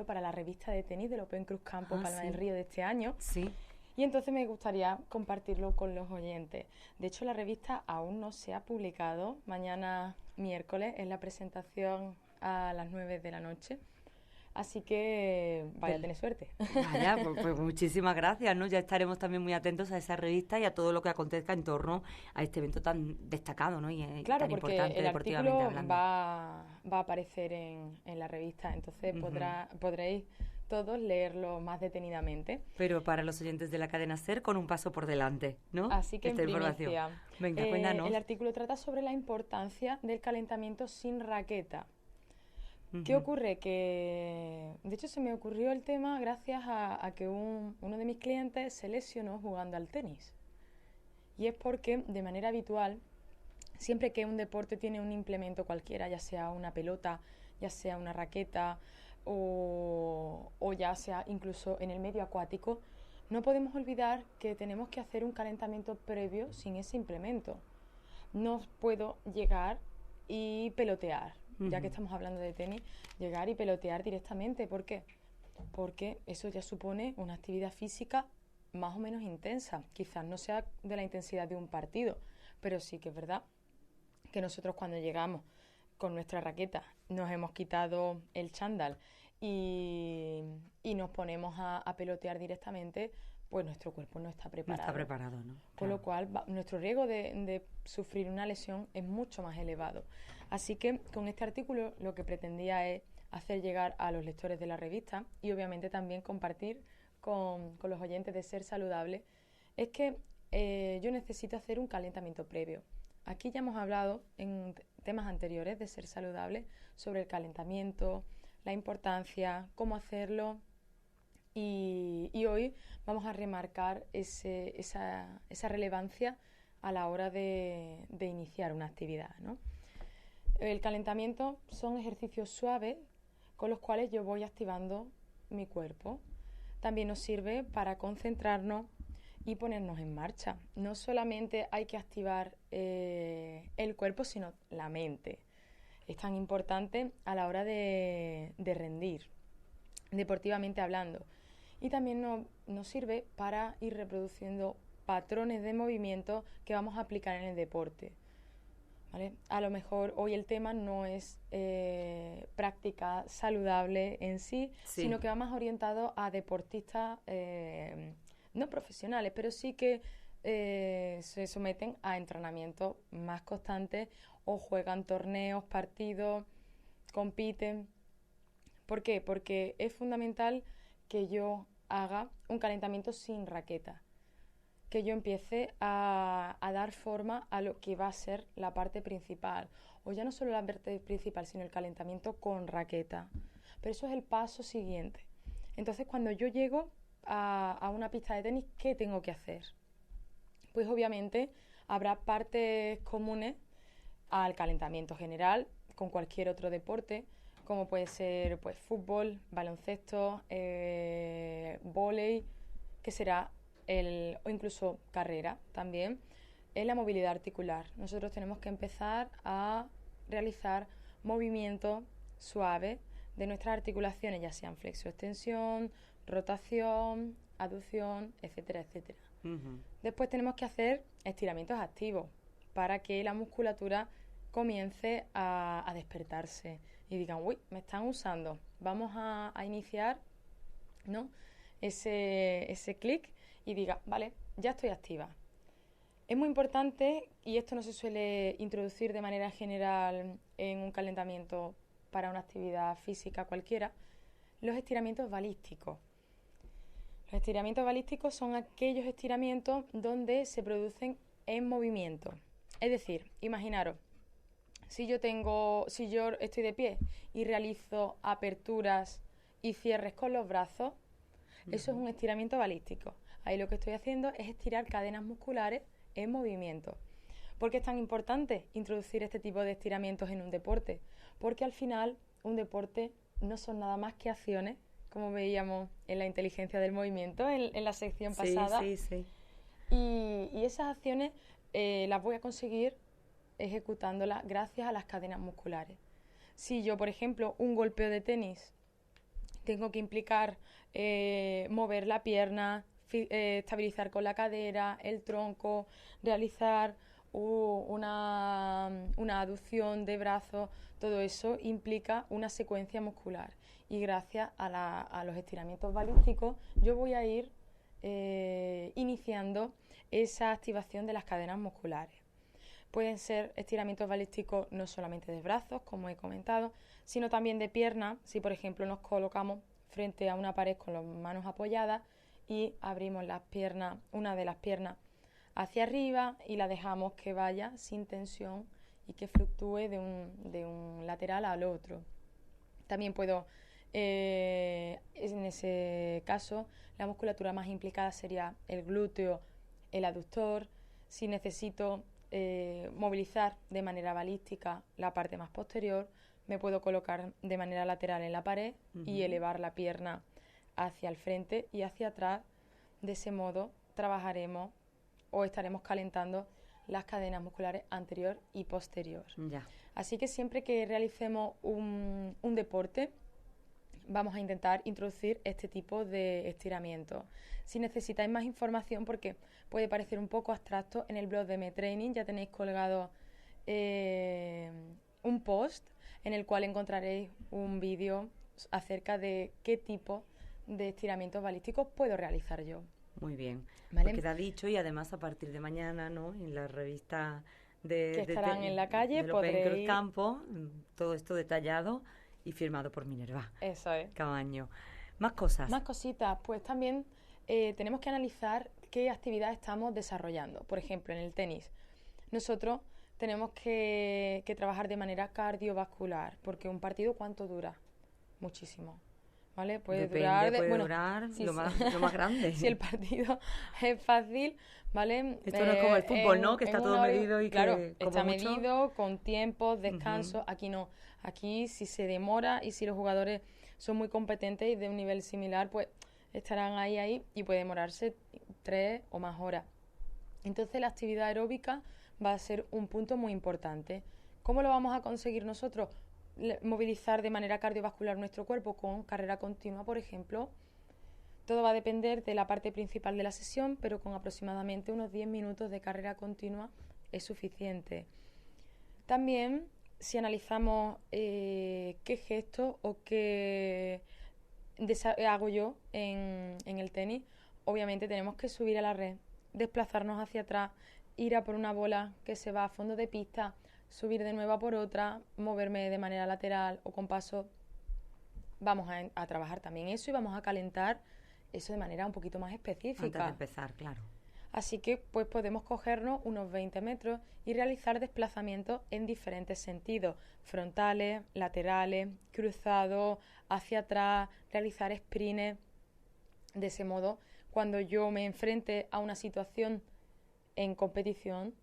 para la revista de tenis del Open Cruz Campo Ah, Palma del sí. Río de este año. Sí. Y entonces me gustaría compartirlo con los oyentes. De hecho, la revista aún no se ha publicado. Mañana, miércoles, es la presentación a las 9 de la noche. Así que vaya a Del- tener suerte. Vaya, pues muchísimas gracias, ¿no? Ya estaremos también muy atentos a esa revista y a todo lo que acontezca en torno a este evento tan destacado, ¿no? Y Claro, tan porque importante el deportivamente artículo hablando. va a aparecer en la revista, entonces Ujú. podréis todos leerlo más detenidamente. Pero para los oyentes de la cadena SER, con un paso por delante, ¿no? Así que en Esta información. primicia, Venga, el cuéntanos. artículo trata sobre la importancia del calentamiento sin raqueta. ¿Qué Ujú. ocurre? Que de hecho se me ocurrió el tema gracias a que uno de mis clientes se lesionó jugando al tenis. Y es porque de manera habitual, siempre que un deporte tiene un implemento cualquiera, ya sea una pelota, ya sea una raqueta o ya sea incluso en el medio acuático, no podemos olvidar que tenemos que hacer un calentamiento previo sin ese implemento. No puedo llegar y pelotear, ya que Ujú. estamos hablando de tenis, llegar y pelotear directamente. ¿Por qué? Porque eso ya supone una actividad física más o menos intensa. Quizás no sea de la intensidad de un partido, pero sí que es verdad que nosotros cuando llegamos con nuestra raqueta nos hemos quitado el chándal y, y nos ponemos a pelotear directamente, pues nuestro cuerpo no está No está preparado. preparado, ¿no? Con lo Claro. cual nuestro riesgo de sufrir una lesión es mucho más elevado. Así que con este artículo lo que pretendía es hacer llegar a los lectores de la revista y obviamente también compartir con los oyentes de Ser Saludable, es que yo necesito hacer un calentamiento previo. Aquí ya hemos hablado en temas anteriores de Ser Saludable sobre el calentamiento, la importancia, cómo hacerlo, y hoy vamos a remarcar esa relevancia a la hora de iniciar una actividad, ¿no? El calentamiento son ejercicios suaves con los cuales yo voy activando mi cuerpo. También nos sirve para concentrarnos y ponernos en marcha. No solamente hay que activar el cuerpo, sino la mente. Es tan importante a la hora de rendir, deportivamente hablando. Y también nos sirve para ir reproduciendo patrones de movimiento que vamos a aplicar en el deporte. ¿Vale? A lo mejor hoy el tema no es práctica saludable en sí, Sí. sino que va más orientado a deportistas no profesionales, pero sí que se someten a entrenamientos más constantes o juegan torneos, partidos, compiten. ¿Por qué? Porque es fundamental que yo haga un calentamiento sin raqueta, que yo empiece a dar forma a lo que va a ser la parte principal, o ya no solo la parte principal, sino el calentamiento con raqueta. Pero eso es el paso siguiente. Entonces, cuando yo llego a una pista de tenis, ¿qué tengo que hacer? Pues obviamente habrá partes comunes al calentamiento general con cualquier otro deporte, como puede ser pues fútbol, baloncesto, vóley, que será o incluso carrera también, es la movilidad articular. Nosotros tenemos que empezar a realizar movimientos suaves de nuestras articulaciones, ya sean flexo-extensión, rotación, aducción, etcétera, etcétera. Ujú. Después tenemos que hacer estiramientos activos para que la musculatura comience a despertarse y digan, uy, me están usando, vamos a iniciar, ¿no? ese clic y diga, vale, ya estoy activa. Es muy importante, y esto no se suele introducir de manera general en un calentamiento para una actividad física cualquiera, los estiramientos balísticos. Los estiramientos balísticos son aquellos estiramientos donde se producen en movimiento. Es decir, imaginaros, si yo estoy de pie y realizo aperturas y cierres con los brazos, eso es un estiramiento balístico. Ahí lo que estoy haciendo es estirar cadenas musculares en movimiento. ¿Por qué es tan importante introducir este tipo de estiramientos en un deporte? Porque al final un deporte no son nada más que acciones, como veíamos en la inteligencia del movimiento en la sección Sí, pasada, sí, sí. y esas acciones las voy a conseguir ejecutándolas gracias a las cadenas musculares. Si yo, por ejemplo, un golpeo de tenis tengo que implicar mover la pierna, estabilizar con la cadera, el tronco, realizar una aducción de brazos. Todo eso implica una secuencia muscular. Y gracias a los estiramientos balísticos yo voy a ir iniciando esa activación de las cadenas musculares. Pueden ser estiramientos balísticos no solamente de brazos, como he comentado, sino también de piernas. Si, por ejemplo, nos colocamos frente a una pared con las manos apoyadas y abrimos las piernas, una de las piernas hacia arriba y la dejamos que vaya sin tensión y que fluctúe de un lateral al otro. También puedo, en ese caso, la musculatura más implicada sería el glúteo, el aductor. Si necesito movilizar de manera balística la parte más posterior, me puedo colocar de manera lateral en la pared y elevar la pierna hacia el frente y hacia atrás. De ese modo trabajaremos o estaremos calentando las cadenas musculares anterior y posterior. Ya. Así que siempre que realicemos un deporte, vamos a intentar introducir este tipo de estiramientos. Si necesitáis más información, porque puede parecer un poco abstracto, en el blog de MeTraining ya tenéis colgado un post en el cual encontraréis un vídeo acerca de qué tipo de estiramientos balísticos puedo realizar yo. Muy bien. ¿Vale? Porque te ha dicho, y además a partir de mañana, ¿no?, en la revista que estarán en la calle, podréis Campo, todo esto detallado y firmado por Minerva. Eso es. Cabaño. Más cosas. Más cositas. Pues también tenemos que analizar qué actividad estamos desarrollando. Por ejemplo, en el tenis, nosotros tenemos que trabajar de manera cardiovascular, porque un partido, ¿cuánto dura? Muchísimo. ¿Vale? Puede durar lo más grande. Si el partido es fácil, ¿vale? Esto no es como el fútbol, ¿no? Que está todo medido y claro, que está medido, con tiempos, descansos. Aquí no. Aquí, si se demora y si los jugadores son muy competentes y de un nivel similar, pues estarán ahí y puede demorarse 3 o más horas. Entonces, la actividad aeróbica va a ser un punto muy importante. ¿Cómo lo vamos a conseguir nosotros? Movilizar de manera cardiovascular nuestro cuerpo con carrera continua, por ejemplo. Todo va a depender de la parte principal de la sesión, pero con aproximadamente unos 10 minutos de carrera continua es suficiente. También, si analizamos qué gesto o qué hago yo en el tenis, obviamente tenemos que subir a la red, desplazarnos hacia atrás, ir a por una bola que se va a fondo de pista, subir de nuevo a por otra, moverme de manera lateral o con paso. Vamos a trabajar también eso y vamos a calentar eso de manera un poquito más específica. Antes de empezar, claro. Así que pues podemos cogernos unos 20 metros y realizar desplazamientos en diferentes sentidos, frontales, laterales, cruzados, hacia atrás, realizar sprints. De ese modo, cuando yo me enfrente a una situación en competición,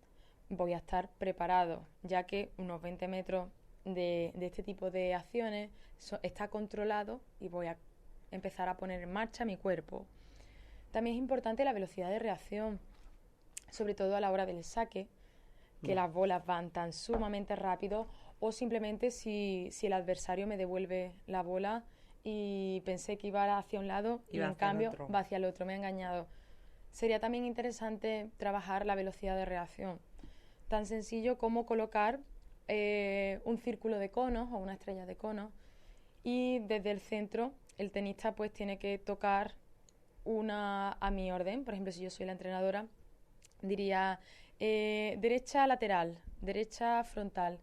voy a estar preparado, ya que unos 20 metros de este tipo de acciones está controlado y voy a empezar a poner en marcha mi cuerpo. También es importante la velocidad de reacción, sobre todo a la hora del saque, que las bolas van tan sumamente rápido, o simplemente si el adversario me devuelve la bola y pensé que iba hacia un lado y en cambio va hacia el otro, me ha engañado. Sería también interesante trabajar la velocidad de reacción. Tan sencillo como colocar un círculo de conos o una estrella de conos y desde el centro el tenista pues tiene que tocar una a mi orden. Por ejemplo, si yo soy la entrenadora, diría derecha lateral, derecha frontal,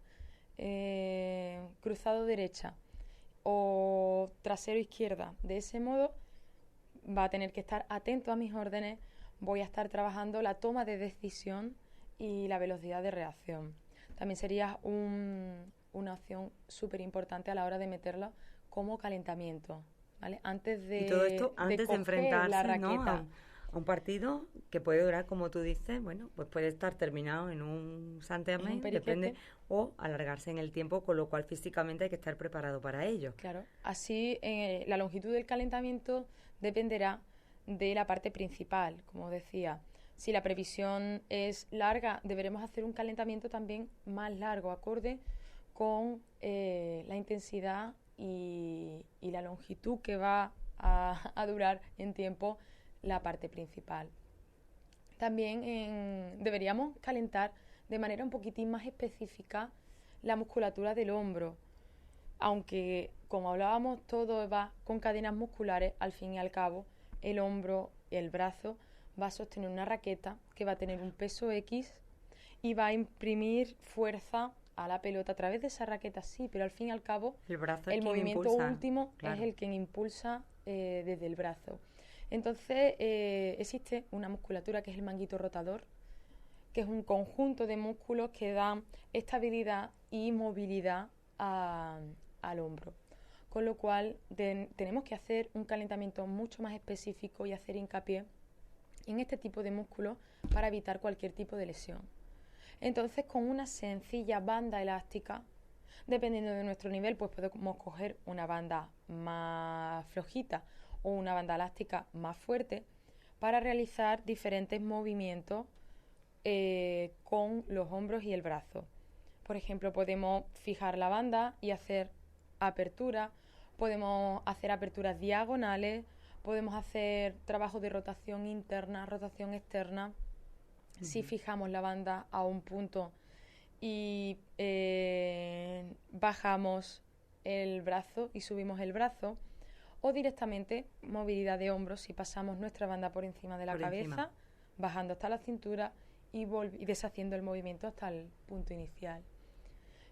cruzado derecha o trasero izquierda. De ese modo va a tener que estar atento a mis órdenes, voy a estar trabajando la toma de decisión y la velocidad de reacción. También sería una opción súper importante a la hora de meterlo como calentamiento, ¿vale? Antes de, y todo esto antes de enfrentarse, la raqueta, ¿no?, a un partido que puede durar, como tú dices, bueno, pues puede estar terminado en un santiamén, depende, o alargarse en el tiempo, con lo cual físicamente hay que estar preparado para ello. Claro, así la longitud del calentamiento dependerá de la parte principal, como decía. Si la previsión es larga, deberemos hacer un calentamiento también más largo, acorde con la intensidad y la longitud que va a durar en tiempo la parte principal. También deberíamos calentar de manera un poquitín más específica la musculatura del hombro. Aunque, como hablábamos, todo va con cadenas musculares, al fin y al cabo, el hombro, el brazo, va a sostener una raqueta que va a tener un peso X y va a imprimir fuerza a la pelota a través de esa raqueta, sí, pero al fin y al cabo el movimiento último es el que impulsa desde el brazo. Entonces existe una musculatura que es el manguito rotador, que es un conjunto de músculos que dan estabilidad y movilidad al hombro. Con lo cual tenemos que hacer un calentamiento mucho más específico y hacer hincapié en este tipo de músculos para evitar cualquier tipo de lesión. Entonces, con una sencilla banda elástica, dependiendo de nuestro nivel, pues podemos coger una banda más flojita o una banda elástica más fuerte para realizar diferentes movimientos con los hombros y el brazo. Por ejemplo, podemos fijar la banda y hacer apertura, podemos hacer aperturas diagonales, podemos hacer trabajo de rotación interna, rotación externa. Si fijamos la banda a un punto y bajamos el brazo y subimos el brazo, o directamente movilidad de hombros si pasamos nuestra banda por encima de la cabeza, bajando hasta la cintura y deshaciendo el movimiento hasta el punto inicial.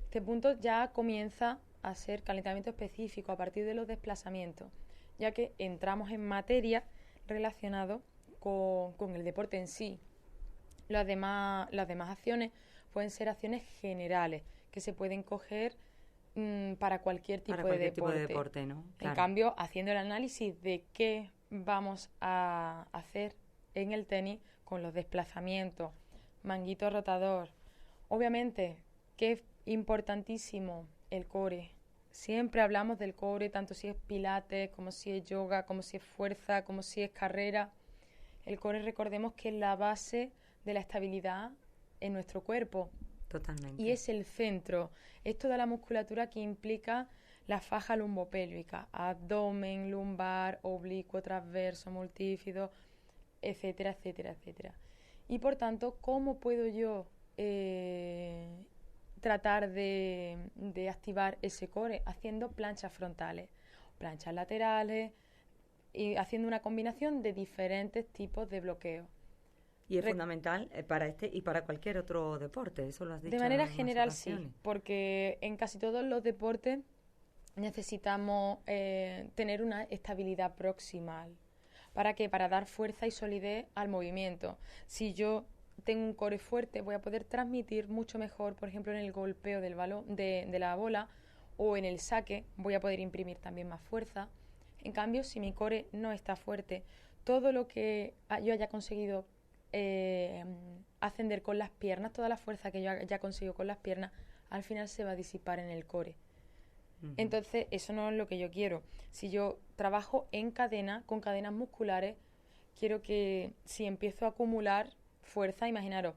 Este punto ya comienza a ser calentamiento específico a partir de los desplazamientos, ya que entramos en materia relacionado con el deporte en sí. Las demás acciones pueden ser acciones generales que se pueden coger para cualquier tipo de deporte, ¿no? Claro. En cambio, haciendo el análisis de qué vamos a hacer en el tenis con los desplazamientos, manguito rotador, obviamente que es importantísimo el core. Siempre hablamos del core, tanto si es pilates, como si es yoga, como si es fuerza, como si es carrera. El core, recordemos que es la base de la estabilidad en nuestro cuerpo. Totalmente. Y es el centro. Es toda la musculatura que implica la faja lumbopélvica, abdomen, lumbar, oblicuo, transverso, multífido, etcétera, etcétera, etcétera. Y por tanto, ¿cómo puedo yo tratar de activar ese core? Haciendo planchas frontales, planchas laterales, y haciendo una combinación de diferentes tipos de bloqueo. Y es fundamental para este y para cualquier otro deporte, eso lo has dicho. De manera general sí, porque en casi todos los deportes necesitamos tener una estabilidad proximal. ¿Para qué? Para dar fuerza y solidez al movimiento. Si yo tengo un core fuerte, voy a poder transmitir mucho mejor, por ejemplo, en el golpeo del balón, de la bola, o en el saque, voy a poder imprimir también más fuerza. En cambio, si mi core no está fuerte, todo lo que yo haya conseguido ascender con las piernas, toda la fuerza que yo haya conseguido con las piernas, al final se va a disipar en el core. Entonces, eso no es lo que yo quiero. Si yo trabajo en cadena, con cadenas musculares, quiero que si empiezo a acumular fuerza, imaginaros,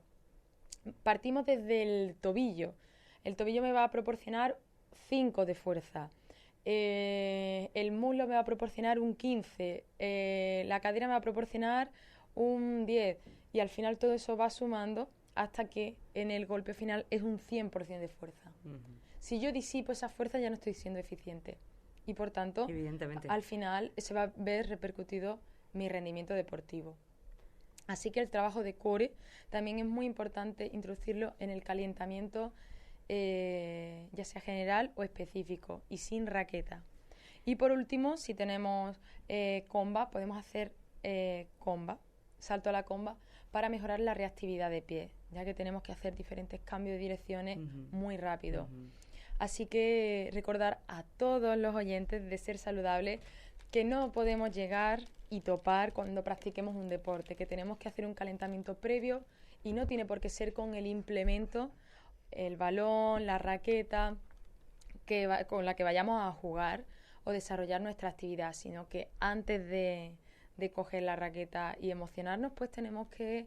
partimos desde el tobillo. El tobillo me va a proporcionar 5 de fuerza. El muslo me va a proporcionar un 15. La cadera me va a proporcionar un 10. Y al final todo eso va sumando hasta que en el golpe final es un 100% de fuerza. Si yo disipo esa fuerza ya no estoy siendo eficiente. Y por tanto, al final se va a ver repercutido mi rendimiento deportivo. Así que el trabajo de core también es muy importante introducirlo en el calentamiento, ya sea general o específico, y sin raqueta. Y por último, si tenemos comba, podemos hacer comba, salto a la comba, para mejorar la reactividad de pie, ya que tenemos que hacer diferentes cambios de direcciones muy rápido. Así que recordar a todos los oyentes de Ser Saludable que no podemos llegar y topar cuando practiquemos un deporte, que tenemos que hacer un calentamiento previo y no tiene por qué ser con el implemento, el balón, la raqueta con la que vayamos a jugar o desarrollar nuestra actividad, sino que antes de coger la raqueta y emocionarnos, pues tenemos que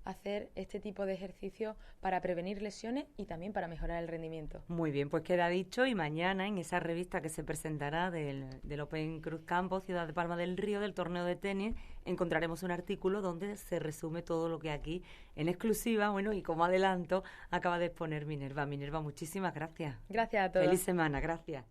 hacer este tipo de ejercicios para prevenir lesiones y también para mejorar el rendimiento. Muy bien, pues queda dicho, y mañana en esa revista que se presentará del Open Cruz Campo, Ciudad de Palma del Río, del torneo de tenis, encontraremos un artículo donde se resume todo lo que aquí en exclusiva, bueno, y como adelanto, acaba de exponer Minerva. Minerva, muchísimas gracias. Gracias a todos. Feliz semana, gracias.